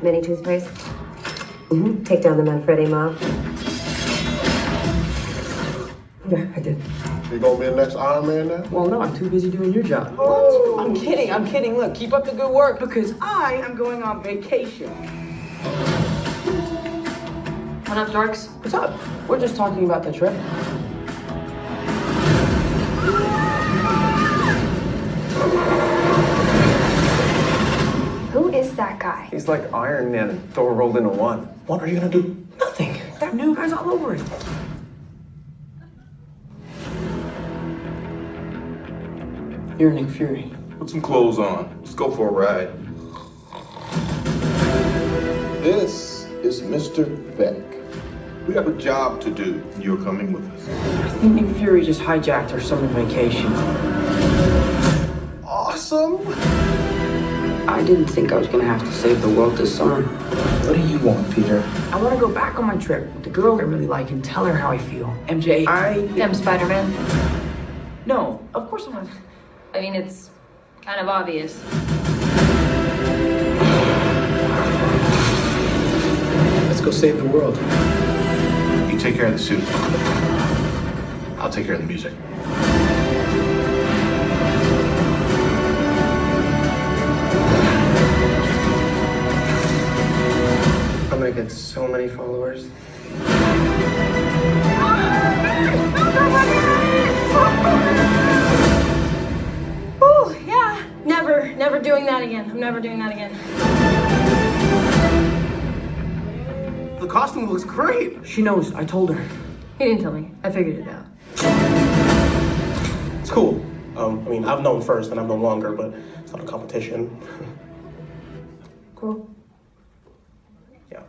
Mini toothpaste? Take down the Manfredi mob? Yeah, I did. You gonna be the next Iron Man now? Well, no, I'm too busy doing your job. What? I'm kidding. Look, keep up the good work because I am going on vacation. What up, dorks? What's up? We're just talking about the trip. Who is that guy? He's like Iron Man and Thor rolled into one. What are you gonna do? Nothing. That new guy's all over it. You're Nick Fury. Put some clothes on. Let's go for a ride. This is Mr. Beck. We have a job to do. You're coming with us. I think Nick Fury just hijacked our summer vacation. Awesome! I didn't think I was gonna have to save the world this summer. What do you want, Peter? I want to go back on my trip with the girl I really like and tell her how I feel. MJ, Damn Spider-Man. No, of course I'm not. I mean, it's kind of obvious. Let's go save the world. You take care of the suit. I'll take care of the music. I'm gonna get so many followers. Ooh, yeah. Never doing that again. I'm never doing that again. The costume looks great. She knows. I told her. He didn't tell me. I figured it out. It's cool. I mean, I've known first and I've known longer, but it's not a competition. Cool. Yeah,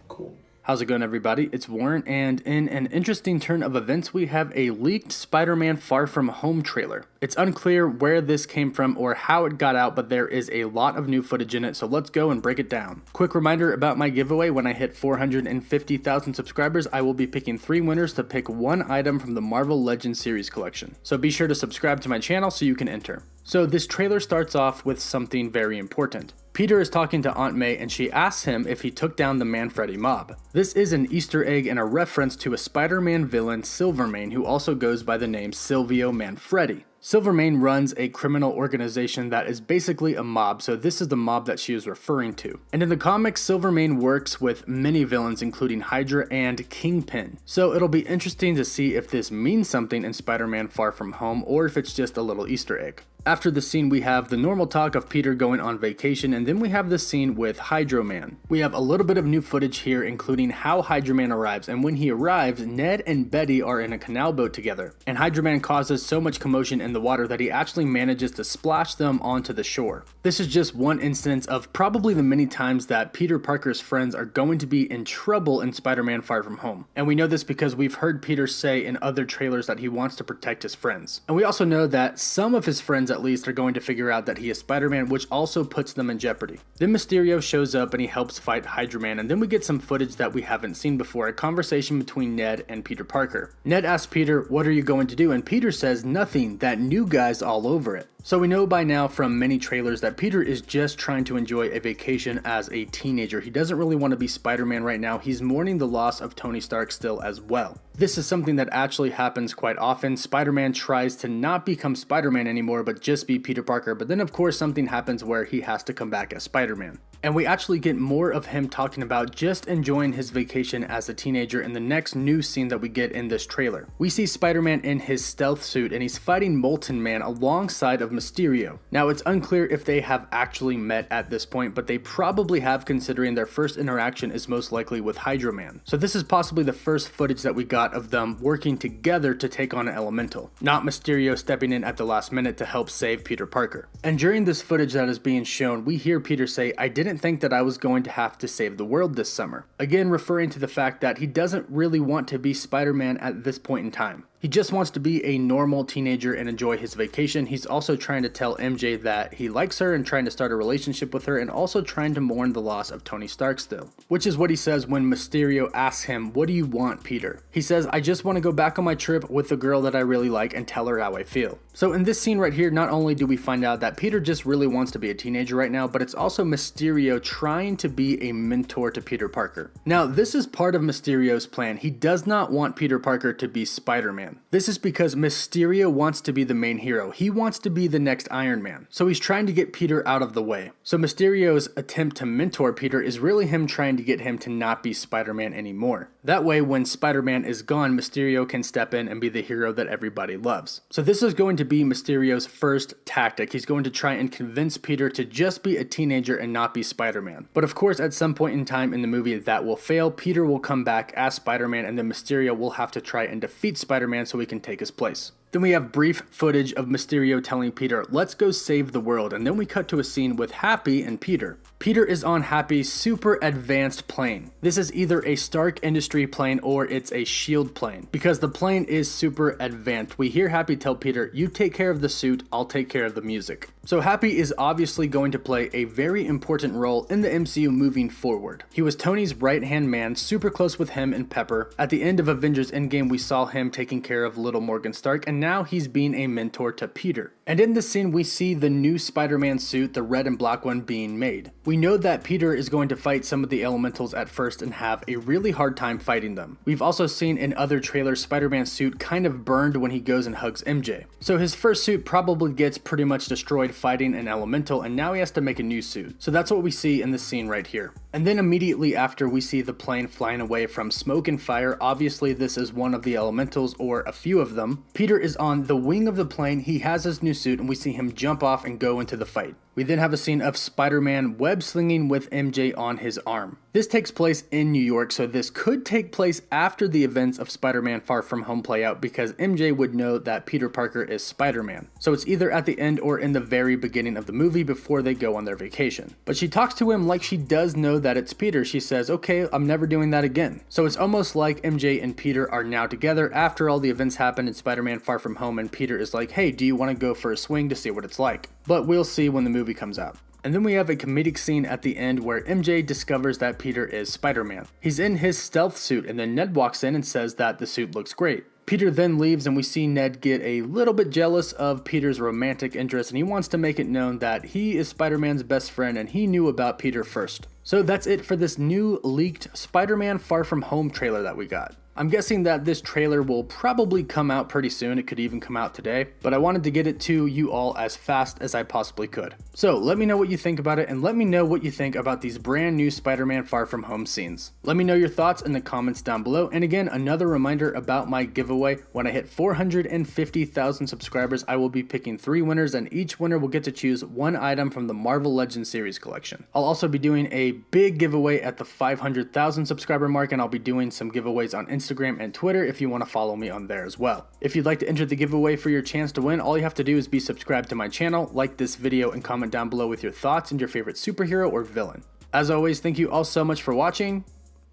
cool. How's it going, everybody? It's Warren, and in an interesting turn of events, we have a leaked Spider-Man Far From Home trailer. It's unclear where this came from or how it got out, but there is a lot of new footage in it, so let's go and break it down. Quick reminder about my giveaway: when I hit 450,000 subscribers, I will be picking 3 winners to pick 1 item from the Marvel Legends series collection. So be sure to subscribe to my channel so you can enter. So this trailer starts off with something very important. Peter is talking to Aunt May and she asks him if he took down the Manfredi mob. This is an Easter egg and a reference to a Spider-Man villain, Silvermane, who also goes by the name Silvio Manfredi. Silvermane runs a criminal organization that is basically a mob, so this is the mob that she is referring to. And in the comics, Silvermane works with many villains including Hydra and Kingpin. So it'll be interesting to see if this means something in Spider-Man Far From Home or if it's just a little Easter egg. After the scene, we have the normal talk of Peter going on vacation, and then we have this scene with Hydro Man. We have a little bit of new footage here, including how Hydro Man arrives, and when he arrives, Ned and Betty are in a canal boat together, and Hydro Man causes so much commotion in the water that he actually manages to splash them onto the shore. This is just one instance of probably the many times that Peter Parker's friends are going to be in trouble in Spider-Man Far From Home, and we know this because we've heard Peter say in other trailers that he wants to protect his friends. And we also know that some of his friends at least are going to figure out that he is Spider-Man, which also puts them in jeopardy. Then Mysterio shows up and he helps fight Hydro Man, and then we get some footage that we haven't seen before, a conversation between Ned and Peter Parker. Ned asks Peter, "What are you going to do?" And Peter says, "Nothing, that new guy's all over it." So we know by now from many trailers that Peter is just trying to enjoy a vacation as a teenager. He doesn't really want to be Spider-Man right now. He's mourning the loss of Tony Stark still as well. This is something that actually happens quite often. Spider-Man tries to not become Spider-Man anymore, but just be Peter Parker. But then of course something happens where he has to come back as Spider-Man. And we actually get more of him talking about just enjoying his vacation as a teenager in the next new scene that we get in this trailer. We see Spider-Man in his stealth suit and he's fighting Molten Man alongside of Mysterio. Now it's unclear if they have actually met at this point, but they probably have, considering their first interaction is most likely with Hydro Man. So this is possibly the first footage that we got of them working together to take on an elemental, not Mysterio stepping in at the last minute to help save Peter Parker. And during this footage that is being shown, we hear Peter say, "I didn't think that I was going to have to save the world this summer." Again, referring to the fact that he doesn't really want to be Spider-Man at this point in time. He just wants to be a normal teenager and enjoy his vacation. He's also trying to tell MJ that he likes her and trying to start a relationship with her, and also trying to mourn the loss of Tony Stark still. Which is what he says when Mysterio asks him, "What do you want, Peter?" He says, "I just want to go back on my trip with the girl that I really like and tell her how I feel." So in this scene right here, not only do we find out that Peter just really wants to be a teenager right now, but it's also Mysterio trying to be a mentor to Peter Parker. Now, this is part of Mysterio's plan. He does not want Peter Parker to be Spider-Man. This is because Mysterio wants to be the main hero. He wants to be the next Iron Man. So he's trying to get Peter out of the way. So Mysterio's attempt to mentor Peter is really him trying to get him to not be Spider-Man anymore. That way, when Spider-Man is gone, Mysterio can step in and be the hero that everybody loves. So this is going to be Mysterio's first tactic. He's going to try and convince Peter to just be a teenager and not be Spider-Man. But of course, at some point in time in the movie, that will fail. Peter will come back as Spider-Man, and then Mysterio will have to try and defeat Spider-Man so he can take his place. Then we have brief footage of Mysterio telling Peter, "Let's go save the world," and then we cut to a scene with Happy and Peter. Peter is on Happy's super advanced plane. This is either a Stark Industry plane or it's a SHIELD plane, because the plane is super advanced. We hear Happy tell Peter, "You take care of the suit, I'll take care of the music." So Happy is obviously going to play a very important role in the MCU moving forward. He was Tony's right-hand man, super close with him and Pepper. At the end of Avengers Endgame, we saw him taking care of little Morgan Stark, and now he's being a mentor to Peter. And in this scene, we see the new Spider-Man suit, the red and black one, being made. We know that Peter is going to fight some of the elementals at first and have a really hard time fighting them. We've also seen in other trailers Spider-Man's suit kind of burned when he goes and hugs MJ. So his first suit probably gets pretty much destroyed fighting an elemental, and now he has to make a new suit. So that's what we see in this scene right here. And then immediately after, we see the plane flying away from smoke and fire. Obviously this is one of the elementals, or a few of them. Peter is on the wing of the plane, he has his new suit, and we see him jump off and go into the fight. We then have a scene of Spider-Man web slinging with MJ on his arm. This takes place in New York, so this could take place after the events of Spider-Man Far From Home play out, because MJ would know that Peter Parker is Spider-Man. So it's either at the end or in the very beginning of the movie before they go on their vacation. But she talks to him like she does know that it's Peter. She says, "Okay, I'm never doing that again." So it's almost like MJ and Peter are now together after all the events happen in Spider-Man Far From Home, and Peter is like, "Hey, do you want to go for a swing to see what it's like?" But we'll see when the movie comes out. And then we have a comedic scene at the end where MJ discovers that Peter is Spider-Man. He's in his stealth suit, and then Ned walks in and says that the suit looks great. Peter then leaves, and we see Ned get a little bit jealous of Peter's romantic interest, and he wants to make it known that he is Spider-Man's best friend and he knew about Peter first. So that's it for this new leaked Spider-Man Far From Home trailer that we got. I'm guessing that this trailer will probably come out pretty soon. It could even come out today, but I wanted to get it to you all as fast as I possibly could. So let me know what you think about it, and let me know what you think about these brand new Spider-Man Far From Home scenes. Let me know your thoughts in the comments down below. And again, another reminder about my giveaway. When I hit 450,000 subscribers, I will be picking 3 winners, and each winner will get to choose one item from the Marvel Legends series collection. I'll also be doing a big giveaway at the 500,000 subscriber mark, and I'll be doing some giveaways on Instagram and Twitter if you want to follow me on there as well. If you'd like to enter the giveaway for your chance to win, all you have to do is be subscribed to my channel, like this video, and comment down below with your thoughts and your favorite superhero or villain. As always, thank you all so much for watching.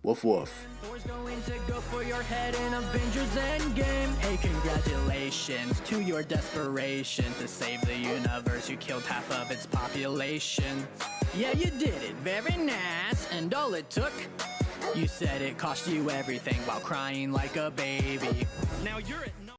Woof woof. Going to go for your head in Avengers Endgame. Hey, congratulations to your desperation to save the universe. You killed half of its population. Yeah, you did it, very nice. And all it took, you said it cost you everything while crying like a baby. Now you're at